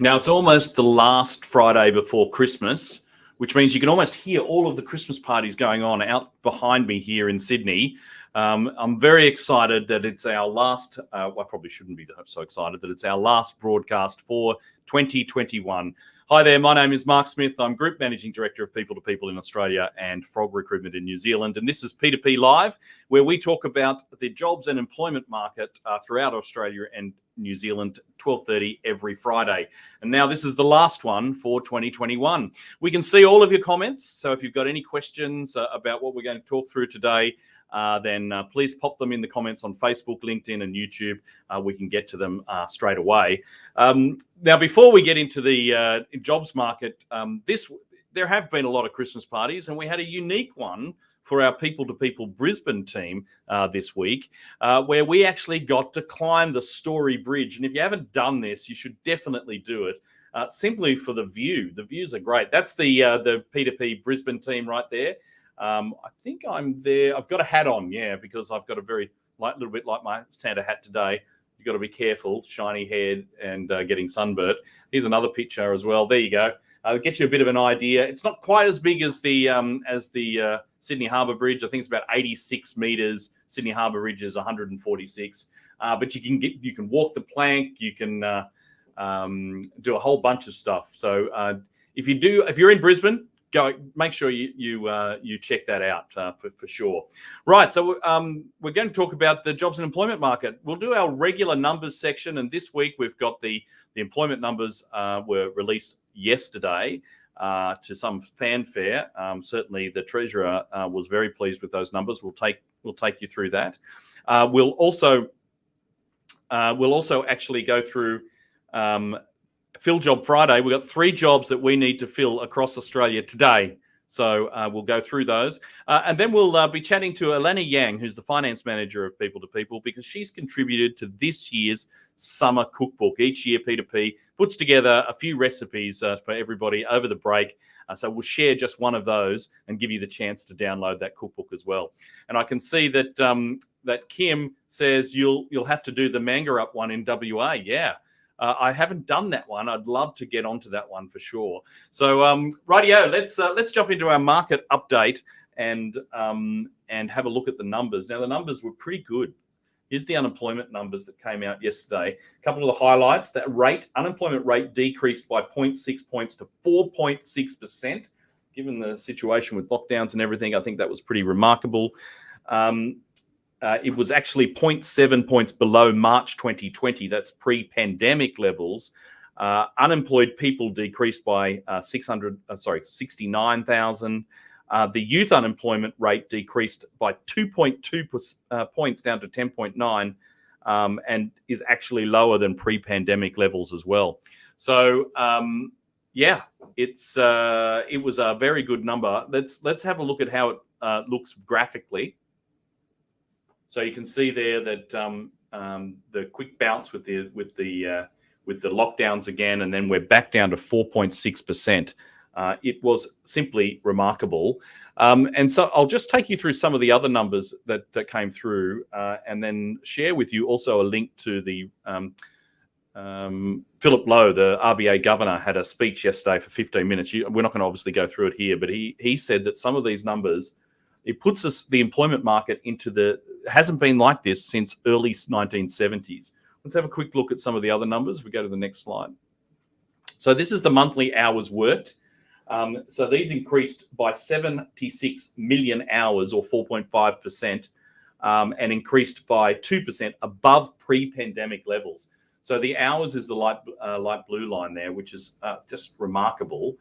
Now, it's almost the last Friday before Christmas, which means you can almost hear all of the Christmas parties going on out behind me here in Sydney. I'm very excited that it's our last, I probably shouldn't be so excited that it's our last broadcast for 2021. Hi there, my name is Mark Smith. I'm Group Managing Director of People to People in Australia and Frog Recruitment in New Zealand. And this is P2P Live, where we talk about the jobs and employment market throughout Australia and New Zealand, 12:30 every Friday. And now this is the last one for 2021. We can see all of your comments. So if you've got any questions about what we're going to talk through today, then please pop them in the comments on Facebook, LinkedIn and YouTube. We can get to them straight away. Now, before we get into the jobs market, there have been a lot of Christmas parties, and we had a unique one for our People to People Brisbane team this week, where we actually got to climb the Story Bridge. And if you haven't done this, you should definitely do it. Simply for the view. The views are great. That's the P2P Brisbane team right there. I think I'm there. I've got a hat on, because I've got a very little bit like my Santa hat today. You've got to be careful, shiny haired and getting sunburnt. Here's another picture as well. There you go. It gets you a bit of an idea. It's not quite as big as the Sydney Harbour Bridge. I think it's about 86 metres. Sydney Harbour Bridge is 146. But you can walk the plank. You can do a whole bunch of stuff. So if you're in Brisbane, make sure you check that out for sure. Right, so we're going to talk about the jobs and employment market. We'll do our regular numbers section, and this week we've got the employment numbers were released yesterday to some fanfare. Certainly, the Treasurer was very pleased with those numbers. We'll take you through that. We'll also actually go through. Fill Job Friday. We've got 3 jobs that we need to fill across Australia today. So we'll go through those. And then we'll be chatting to Alana Yang, who's the finance manager of People to People, because she's contributed to this year's Summer Cookbook. Each year, P2P puts together a few recipes for everybody over the break. So we'll share just one of those and give you the chance to download that cookbook as well. And I can see that that Kim says you'll have to do the manga up one in WA. Yeah. I haven't done that one. I'd love to get onto that one for sure. So, rightio, let's jump into our market update and have a look at the numbers. Now, the numbers were pretty good. Here's the unemployment numbers that came out yesterday. A couple of the highlights: that unemployment rate decreased by 0.6 points to 4.6%. Given the situation with lockdowns and everything, I think that was pretty remarkable. It was actually 0.7 points below March 2020. That's pre-pandemic levels. Unemployed people decreased by 69,000. The youth unemployment rate decreased by 2.2 points down to 10.9, and is actually lower than pre-pandemic levels as well. So, it was a very good number. Let's have a look at how it looks graphically. So you can see there that the quick bounce with the lockdowns again, and then we're back down to 4.6%. It was simply remarkable. And so I'll just take you through some of the other numbers that came through, and then share with you also a link to the Philip Lowe, the RBA governor, had a speech yesterday for 15 minutes. We're not going to obviously go through it here, but he said that some of these numbers, it puts the employment market hasn't been like this since early 1970s. Let's have a quick look at some of the other numbers. If we go to the next slide. So this is the monthly hours worked. So these increased by 76 million hours, or 4.5%, and increased by 2% above pre-pandemic levels. So the hours is the light blue line there, which is just remarkable.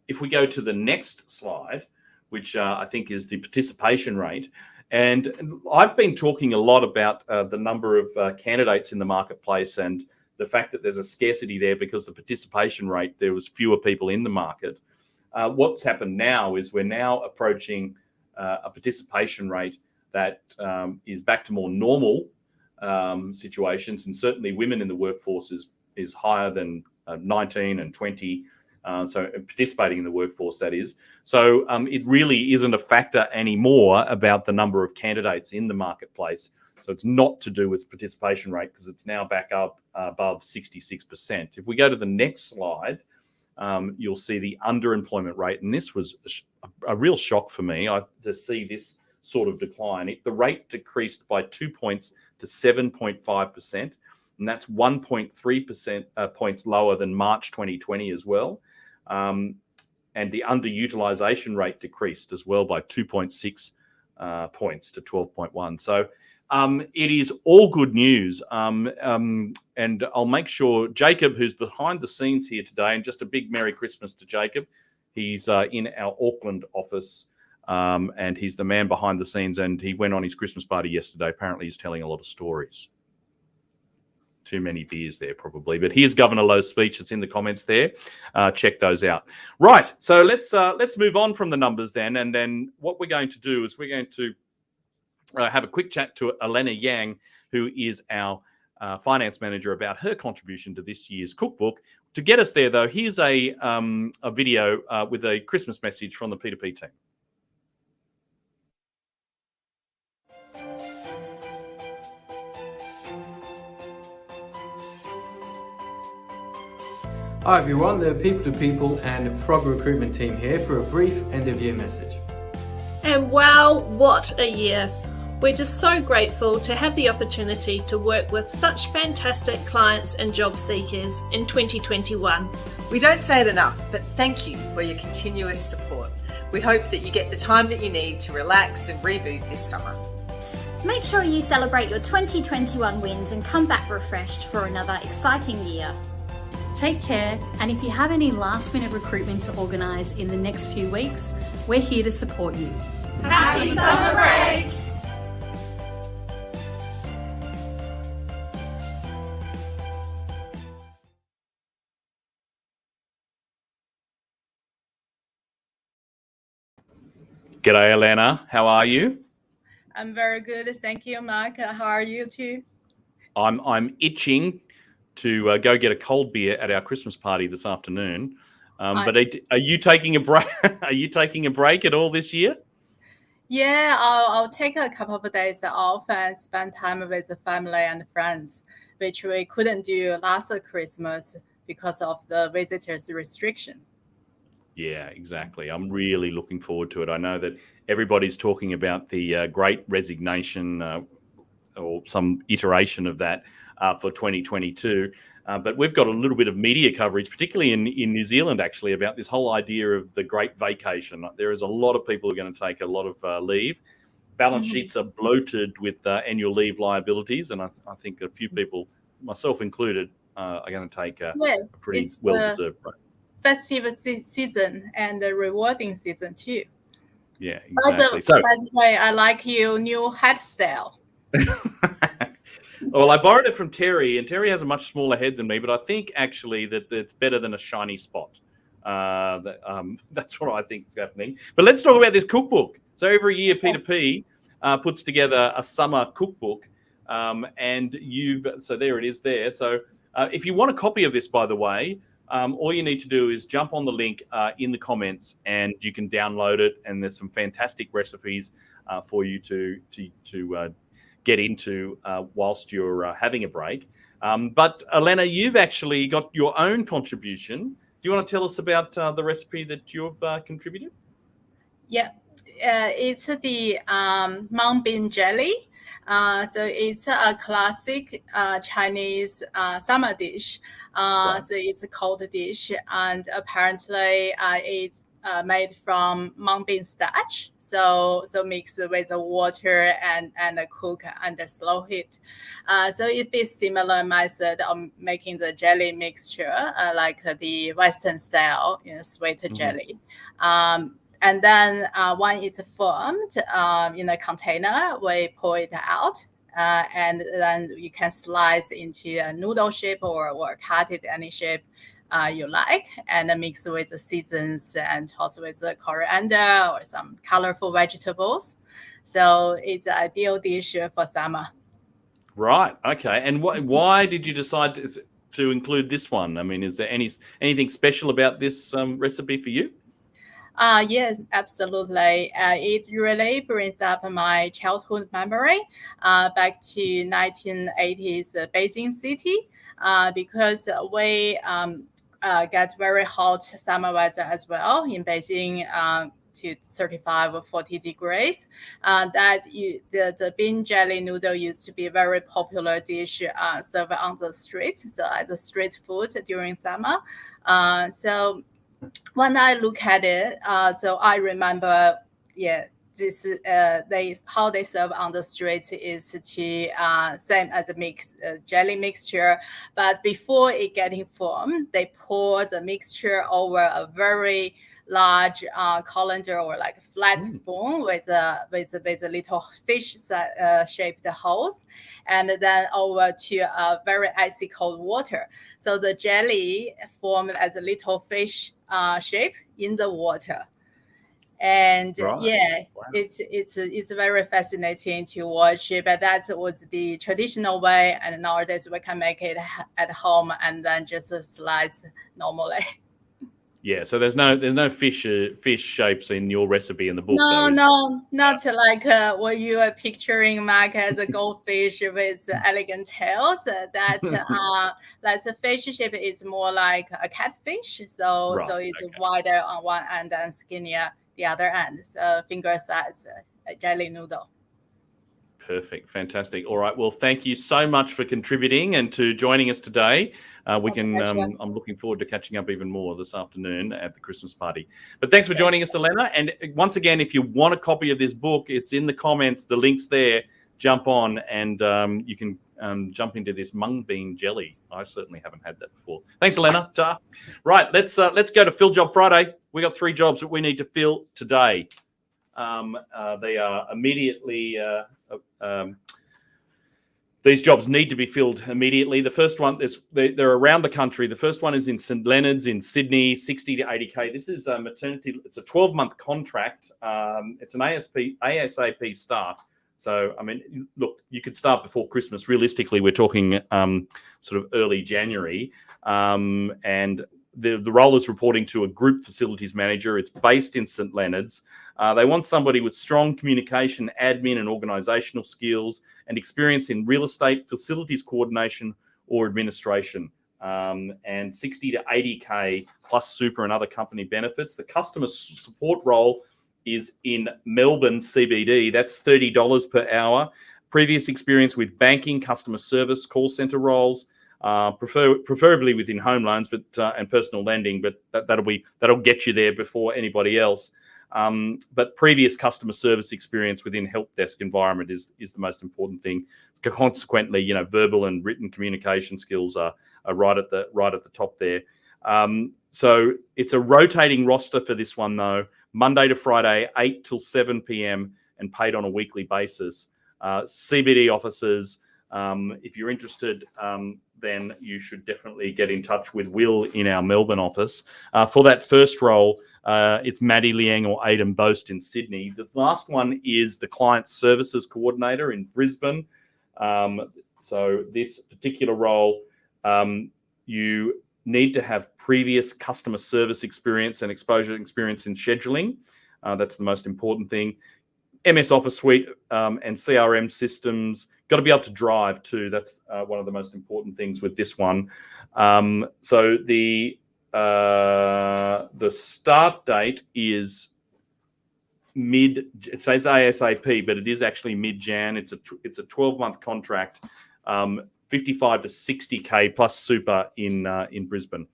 If we go to the next slide, which I think is the participation rate. And I've been talking a lot about the number of candidates in the marketplace and the fact that there's a scarcity there because the participation rate, there was fewer people in the market. What's happened now is we're now approaching a participation rate that is back to more normal situations. And certainly women in the workforce is higher than 19 and 20. So participating in the workforce, that is. So it really isn't a factor anymore about the number of candidates in the marketplace. So it's not to do with participation rate because it's now back up above 66%. If we go to the next slide, you'll see the underemployment rate. And this was a real shock for me to see this sort of decline. The rate decreased by 2 points to 7.5%. And that's 1.3% points lower than March 2020 as well. And the underutilization rate decreased as well by 2.6 points to 12.1. So it is all good news. And I'll make sure Jacob, who's behind the scenes here today, and just a big Merry Christmas to Jacob. He's in our Auckland office, and he's the man behind the scenes, and he went on his Christmas party yesterday. Apparently he's telling a lot of stories. Too many beers there probably, but here's Governor Lowe's speech. It's in the comments there. Check those out. Right, so let's move on from the numbers then, and then what we're going to do is we're going to have a quick chat to Elena Yang, who is our finance manager, about her contribution to this year's cookbook. To get us there, though, here's a video with a Christmas message from the P2P team. Hi everyone, the People to People and Frog Recruitment team here for a brief end-of-year message. And wow, what a year! We're just so grateful to have the opportunity to work with such fantastic clients and job seekers in 2021. We don't say it enough, but thank you for your continuous support. We hope that you get the time that you need to relax and reboot this summer. Make sure you celebrate your 2021 wins and come back refreshed for another exciting year. Take care, and if you have any last-minute recruitment to organise in the next few weeks, we're here to support you. Happy summer break! G'day, Elena. How are you? I'm very good. Thank you, Mark. How are you too? I'm itching to go get a cold beer at our Christmas party this afternoon. But are you taking a break? Are you taking a break at all this year? Yeah, I'll take a couple of days off and spend time with the family and friends, which we couldn't do last Christmas because of the visitors restrictions. Yeah, exactly. I'm really looking forward to it. I know that everybody's talking about the Great Resignation or some iteration of that for 2022. But we've got a little bit of media coverage, particularly in New Zealand, actually, about this whole idea of the Great Vacation. There is a lot of people who are going to take a lot of leave. Balance sheets are bloated with annual leave liabilities, and I think a few people, myself included, are going to take a pretty well-deserved break. Festive season and a rewarding season too. Yeah, exactly. By the way, I like your new hat style. Well, I borrowed it from Terry, and Terry has a much smaller head than me, but I think actually that it's better than a shiny spot. That's what I think is happening. But let's talk about this cookbook. So every year, P2P puts together a summer cookbook, and so there it is there. So if you want a copy of this, by the way, all you need to do is jump on the link in the comments, and you can download it. And there's some fantastic recipes for you to get into whilst you're having a break. But Elena, you've actually got your own contribution. Do you want to tell us about the recipe that you've contributed? Yeah, it's the mung bean jelly. So it's a classic Chinese summer dish. Right. So it's a cold dish, and apparently it's made from mung bean starch. So mix with the water and cook under slow heat. So it'd be similar method of making the jelly mixture, like the Western style, sweet jelly. And then when it's formed in a container, we pull it out. And then you can slice into a noodle shape or cut it any shape you like, and mix with the seasons and toss with the coriander or some colorful vegetables. So it's an ideal dish for summer. Right. Okay. And why did you decide to include this one? I mean, is there anything special about this recipe for you? Yes, absolutely. It really brings up my childhood memory back to 1980s Beijing city because we get very hot summer weather as well in Beijing. To 35 or 40 degrees. The bean jelly noodle used to be a very popular dish served on the streets, so as a street food during summer. So when I look at it, so I remember, this how they serve on the street is to same as a jelly mixture, but before it getting formed, they pour the mixture over a very large colander or like a flat spoon with a little fish shaped holes, and then over to a very icy cold water. So the jelly formed as a little fish shape in the water. And Right. Wow. it's very fascinating to watch, but that was the traditional way, and nowadays we can make it at home and then just slice normally. Yeah, so there's no fish shapes in your recipe in the book, though. No, not like what you are picturing, Mark, as a goldfish with elegant tails. That's a fish shape. It's more like a catfish. So it's wider on one end and skinnier the other end. So finger size jelly noodle. Perfect. Fantastic. All right. Well, thank you so much for contributing and to joining us today. I'm looking forward to catching up even more this afternoon at the Christmas party. But thanks for joining us, Elena. And once again, if you want a copy of this book, it's in the comments. The link's there. Jump on and you can jump into this mung bean jelly. I certainly haven't had that before. Thanks, Elena. Ta. Right. Let's go to Fill Job Friday. We got 3 jobs that we need to fill today. They are immediately. These jobs need to be filled immediately. The first one they're around the country. The first one is in St Leonard's in Sydney, 60 to 80K. This is a maternity. It's a 12-month contract. It's an ASAP start. So, I mean, look, you could start before Christmas. Realistically, we're talking sort of early January. And the role is reporting to a group facilities manager. It's based in St Leonard's. They want somebody with strong communication, admin and organisational skills and experience in real estate, facilities coordination or administration. And 60 to 80K plus super and other company benefits. The customer support role is in Melbourne CBD. That's $30 per hour. Previous experience with banking, customer service, call centre roles. Preferably within home loans, but and personal lending, but that'll get you there before anybody else. But previous customer service experience within help desk environment is the most important thing. Consequently, verbal and written communication skills are right at the top there. So it's a rotating roster for this one though. Monday to Friday, 8 till 7 p.m. and paid on a weekly basis. CBD officers. If you're interested, then you should definitely get in touch with Will in our Melbourne office. For that first role, it's Maddie Liang or Aidan Boast in Sydney. The last one is the Client Services Coordinator in Brisbane. So this particular role, you need to have previous customer service experience and exposure experience in scheduling. That's the most important thing. MS Office Suite and CRM systems. Got to be able to drive too. That's one of the most important things with this one. So the start date is it says ASAP, but it is actually mid-Jan. It's a 12-month contract, 55 to 60K plus super in Brisbane.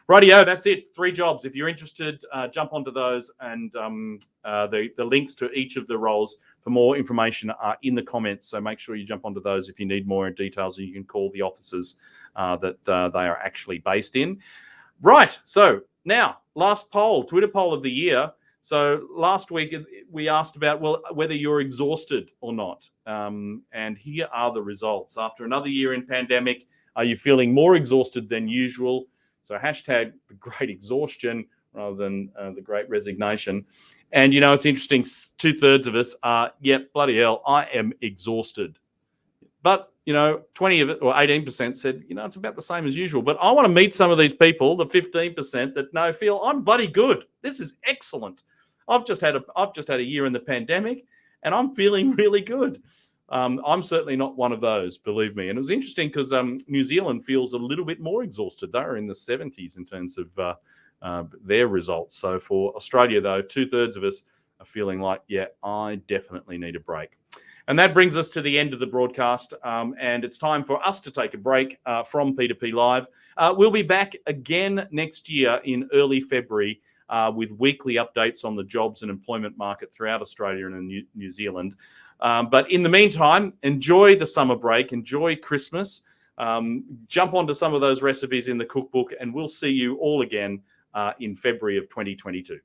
Rightio, that's it. 3 jobs. If you're interested, jump onto those, and the links to each of the roles for more information are in the comments. So make sure you jump onto those if you need more details, and you can call the offices that they are actually based in. Right. So now, last poll, Twitter poll of the year. So last week we asked about whether you're exhausted or not, and here are the results. After another year in pandemic, are you feeling more exhausted than usual? So hashtag the great exhaustion rather than the great resignation. And, it's interesting. 2/3 of us are, bloody hell, I am exhausted. But, 20 of it or 18% said, it's about the same as usual. But I want to meet some of these people, the 15% that feel I'm bloody good. This is excellent. I've just had a year in the pandemic, and I'm feeling really good. I'm certainly not one of those, believe me. And it was interesting because New Zealand feels a little bit more exhausted. They're in the 70s in terms of their results. So for Australia, though, 2/3 of us are feeling like, yeah, I definitely need a break. And that brings us to the end of the broadcast. And it's time for us to take a break from P2P Live. We'll be back again next year in early February with weekly updates on the jobs and employment market throughout Australia and New Zealand. But in the meantime, enjoy the summer break, enjoy Christmas, jump onto some of those recipes in the cookbook, and we'll see you all again in February of 2022.